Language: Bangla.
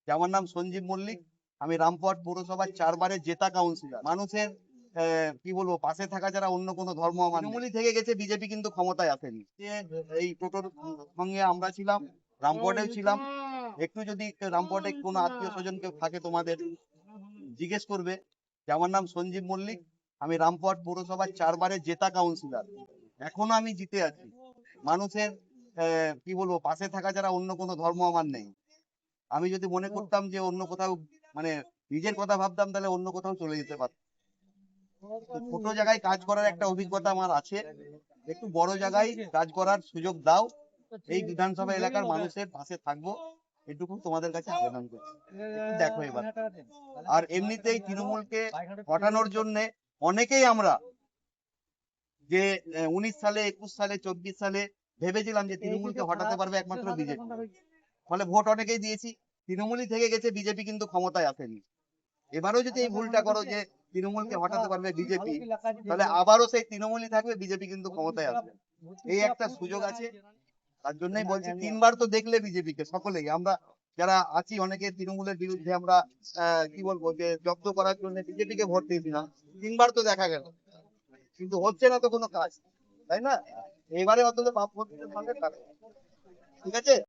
যে আমার নাম সঞ্জীব মল্লিক, আমি রামপুরহাট পৌরসভার 4 বারের জেতা কাউন্সিলর। মানুষের কি বলবো, পাশে থাকা যারা অন্য কোনো ধর্ম আমার তৃণমূলই থেকে গেছে, বিজেপি কিন্তু ক্ষমতায় আসেনি। যে এই টোটোর সঙ্গে আমরা ছিলাম, রামপুরহাটেও ছিলাম। একটু যদি রামপুরহাটে কোনো আত্মীয় স্বজন কেউ থাকে তোমাদের, জিজ্ঞেস করবে যে আমার নাম সঞ্জীব মল্লিক, আমি রামপুরহাট পৌরসভার 4 বারের জেতা কাউন্সিলর। এখনো আমি জিতে আছি। মানুষের কি বলবো, পাশে থাকা যারা অন্য কোনো ধর্ম আমার নেই। আমি যদি মনে করতাম যে অন্য কোথাও, মানে নিজের কথা ভাবতাম, তাহলে অন্য কোথাও চলে যেতে পারতাম। তো ছোট জায়গায় কাজ করার একটা অভিজ্ঞতা আমার আছে, একটু বড় জায়গায় কাজ করার সুযোগ দাও। এই বিধানসভা এলাকার মানুষের পাশে থাকবো, এটুকু তোমাদের কাছে আবেদন করছি। একটু দেখো এবার। আর এমনিতেই তৃণমূলকে হটানোর জন্য অনেকেই আমরা, যে 19 সালে, 21 সালে, 24 সালে ভেবেছিলাম যে তৃণমূলকে হটাতে পারবে একমাত্র বিজেপি। ফলে ভোট অনেকেই দিয়েছি, তৃণমূলই থেকে গেছে, বিজেপি কিন্তু ক্ষমতায় আসেনি। এবারও যদি এই ভুলটা করো যে তৃণমূলকে হটাতে পারবে বিজেপি, তাহলে আবারও সেই তৃণমূলই থাকবে, বিজেপি কিন্তু ক্ষমতায় আসবে। এই একটা সুযোগ আছে, তার জন্যই বলছি। 3বার তো দেখলে বিজেপিকে সকলেই, আমরা যারা আছি অনেকে তৃণমূলের বিরুদ্ধে আমরা কি বলবো, যে জব্দ করার জন্য বিজেপিকে ভোট দিয়েছিলাম। 3বার তো দেখা গেল, কিন্তু হচ্ছে না তো কোনো কাজ, তাই না? এবারে অন্তত বাপ ভোট দিতে পারবে তারা। ঠিক আছে।